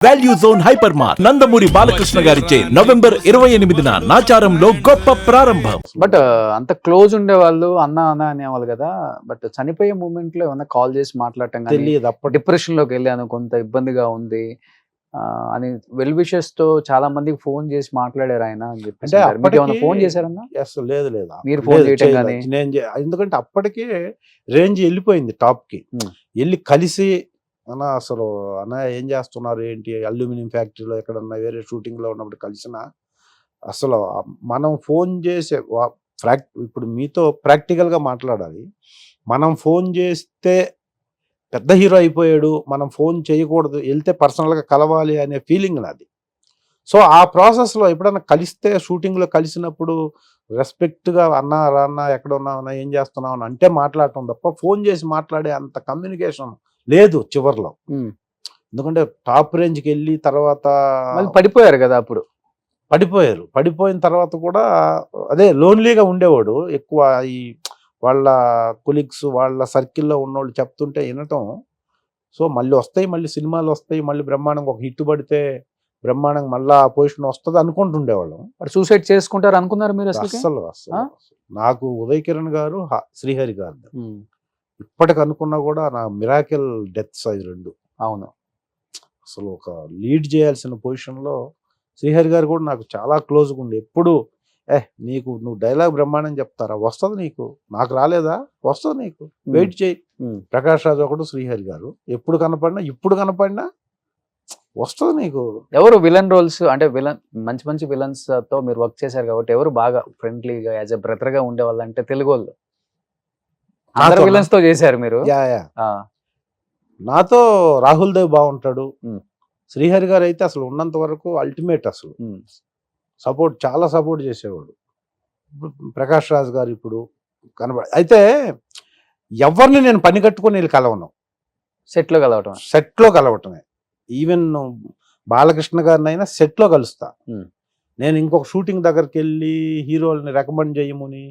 Value zone hyper mart Nandamuri Balakrishna గారిచే November 28న నాచారంలో గొప్ప ప్రారంభం. బట్ అంత క్లోజ్ ఉండే వాళ్ళు అన్న అన్న అనేవాళ్ళు కదా. బట్ చనిపోయే మూమెంట్ లో ఏమన్నా కాల్ చేసి మాట్లాడటం కానీ తెలియదు అప్పటి డిప్రెషన్ లోకి వెళ్ళాను, కొంత ఇబ్బందిగా ఉంది అని వెల్ విషెస్ తో చాలా మందికి ఫోన్ చేసి మాట్లాడారు ఆయన అని చెప్పి. అంటే మీకు ఏమైనా అప్పటికి- ఫోన్ చేశారన్నా? అసలు లేదు లేదు మీరు ఫోన్ లేదు, చేయటం చేయలేదు. కానీ? ఎందుకంటే అప్పటికే రేంజ్ వెళ్ళిపోయింది టాప్ కి. Hmm. వెళ్ళి కలిసి అన్న అసలు అన్న ఏం చేస్తున్నారు ఏంటి, అల్యూమినియం ఫ్యాక్టరీలో ఎక్కడన్నా వేరే షూటింగ్ లో ఉన్నప్పుడు కలిసిన అసలు మనం ఫోన్ చేసే ఇప్పుడు మీతో ప్రాక్టికల్ గా మాట్లాడాలి. మనం ఫోన్ చేస్తే పెద్ద హీరో అయిపోయాడు, మనం ఫోన్ చేయకూడదు, వెళ్తే పర్సనల్ గా కలవాలి అనే ఫీలింగ్ నాది. సో ఆ ప్రాసెస్ లో ఎప్పుడన్నా కలిస్తే షూటింగ్ లో కలిసినప్పుడు రెస్పెక్ట్ గా అన్న రాన్న ఎక్కడ ఉన్నావు ఏం చేస్తున్నావు అని అంటే మాట్లాడటం తప్ప ఫోన్ చేసి మాట్లాడే అంత కమ్యూనికేషన్ లేదు చివర్లో. ఎందుకంటే టాప్ రేంజ్కి వెళ్ళి తర్వాత మళ్ళీ పడిపోయారు కదా అప్పుడు. పడిపోయారు. పడిపోయిన తర్వాత కూడా అదే లోన్లీగా ఉండేవాడు ఎక్కువ. ఈ వాళ్ళ కొలీగ్స్ వాళ్ళ సర్కిల్లో ఉన్నోళ్ళు చెప్తుంటే వినటం. సో మళ్ళీ వస్తాయి, మళ్ళీ సినిమాలు వస్తాయి, మళ్ళీ బ్రహ్మాండంగా ఒక హిట్ పడితే బ్రహ్మాండంగా మళ్ళీ ఆ పొజిషన్ వస్తుంది అనుకుంటుండేవాళ్ళం. మరి సూసైడ్ చేసుకుంటారు అనుకున్నారు మీరు అసలు? అస్సలు అస్సలు నాకు ఉదయ్ కిరణ్ గారు శ్రీహరి గారు ఇప్పటికి అనుకున్నా కూడా నా మిరాకిల్ డెత్స్ అవి రెండు. అవును. అసలు ఒక లీడ్ చేయాల్సిన పొజిషన్లో శ్రీహరి గారు కూడా నాకు చాలా క్లోజ్గా ఉండి ఎప్పుడు నీకు నువ్వు డైలాగ్ బ్రహ్మాండం చెప్తారా, వస్తుంది నీకు, నాకు రాలేదా, వస్తుంది నీకు, వెయిట్ చేయి. ప్రకాష్ రాజ్ ఒకడు, శ్రీహరి గారు ఎప్పుడు కనపడినా ఇప్పుడు కనపడినా వస్తుంది నీకు. ఎవరు విలన్ రోల్స్ అంటే విలన్ మంచి మంచి విలన్స్ తో మీరు వర్క్ చేశారు కాబట్టి ఎవరు బాగా ఫ్రెండ్లీగా యాజ్ ఎ బ్రదర్ గా ఉండేవాళ్ళు అంటే తెలుగు వాళ్ళు? అందరు నాతో విలన్స్ తో చేశారు మీరు. యా నాతో రాహుల్ దేవ్ బాగుంటాడు. శ్రీహరి గారు అయితే అసలు ఉన్నంత వరకు అల్టిమేట్, అసలు సపోర్ట్ చాలా సపోర్ట్ చేసేవాడు. ఇప్పుడు ప్రకాష్ రాజ్ గారు ఇప్పుడు అయితే ఎవరిని నేను పని కట్టుకొని వెళ్ళి కలవను, సెట్ లో కలవటం. సెట్లో కలవటమే. ఈవెన్ బాలకృష్ణ గారిని అయినా సెట్లో కలుస్తా. నేను ఇంకొక షూటింగ్ దగ్గరికి వెళ్ళి హీరోలని రికమెండ్ చేయమని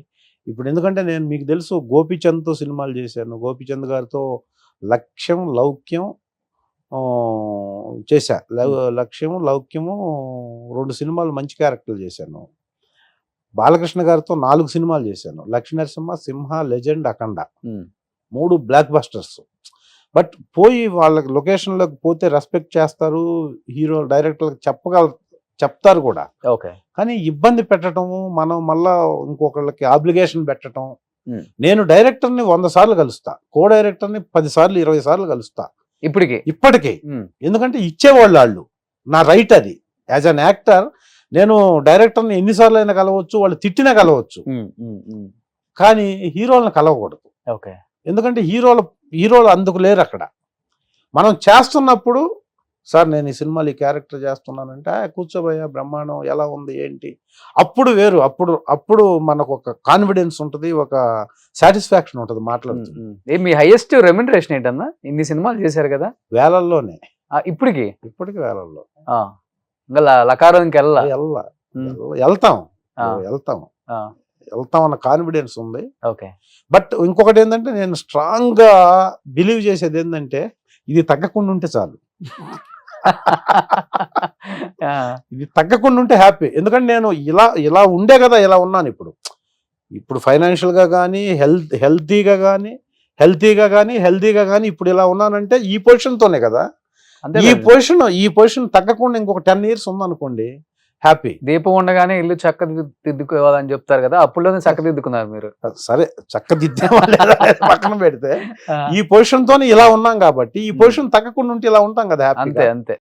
ఇప్పుడు, ఎందుకంటే నేను మీకు తెలుసు గోపీచంద్తో సినిమాలు చేశాను. గోపీచంద్ గారితో లక్ష్యం లౌక్యం చేశా. లక్ష్యం లౌక్యము 2 సినిమాలు మంచి క్యారెక్టర్లు చేశాను. బాలకృష్ణ గారితో 4 సినిమాలు చేశాను. Lakshminarasimha, Simha, legend, Akhanda 3 blockbusters. But పోయి వాళ్ళకి లొకేషన్లోకి పోతే రెస్పెక్ట్ చేస్తారు, హీరో డైరెక్టర్లకు చెప్తారు కూడా. ఓకే. కానీ ఇబ్బంది పెట్టడము, మనం మళ్ళా ఇంకొకళ్ళకి ఆబ్లిగేషన్ పెట్టడం. నేను డైరెక్టర్ని 100 సార్లు కలుస్తా, కో డైరెక్టర్ని 10 సార్లు 20 సార్లు కలుస్తా ఇప్పటికీ. ఎందుకంటే ఇచ్చేవాళ్ళు వాళ్ళు, నా రైట్ అది. యాజ్ అన్ యాక్టర్ నేను డైరెక్టర్ని ఎన్నిసార్లు అయినా కలవచ్చు, వాళ్ళు తిట్టినా కలవచ్చు, కానీ హీరోలను కలవకూడదు. ఓకే. ఎందుకంటే హీరోలు అందుకు లేరు అక్కడ. మనం చేస్తున్నప్పుడు సార్ నేను ఈ సినిమాలో ఈ క్యారెక్టర్ చేస్తున్నానంటే కూర్చోబోయా బ్రహ్మాండం ఎలా ఉంది ఏంటి, అప్పుడు వేరు. అప్పుడు మనకు ఒక కాన్ఫిడెన్స్ ఉంటుంది, ఒక సాటిస్ఫాక్షన్ ఉంటుంది మాట్లాడుతుంది. మీ హైయెస్ట్ రెమ్యునరేషన్ ఏంటన్నా? ఇన్ని సినిమాలు చేశారు కదా, వేలల్లోనే. ఇప్పటికి వేలల్లో. ఇంకా లకారానికి వెళ్తాం అన్న కాన్ఫిడెన్స్ ఉంది. ఓకే. బట్ ఇంకొకటి ఏంటంటే నేను స్ట్రాంగ్ గా బిలీవ్ చేసేది ఏంటంటే ఇది తగ్గకుండా ఉంటే చాలు. ఇది తగ్గకుండా ఉంటే హ్యాపీ. ఎందుకంటే నేను ఇలా ఉండే కదా ఇలా ఉన్నాను ఇప్పుడు ఫైనాన్షియల్ గా కానీ హెల్తీగా కానీ ఇప్పుడు ఇలా ఉన్నానంటే ఈ పొజిషన్ తోనే కదా. ఈ పొజిషన్ తగ్గకుండా ఇంకొక 10 years ఉందనుకోండి, హ్యాపీ. దీపం ఉండగానే ఇల్లు చక్కదిద్దుకోవాలని చెప్తారు కదా, అప్పుడులోనే చక్కదిద్దుకున్నారు మీరు. సరే చక్కదిద్దే పక్కన పెడితే ఈ పొజిషన్ తోనే ఇలా ఉన్నాం కాబట్టి ఈ పొజిషన్ తగ్గకుండా ఉంటే ఇలా ఉంటాం కదా హ్యాపీ. అంతే.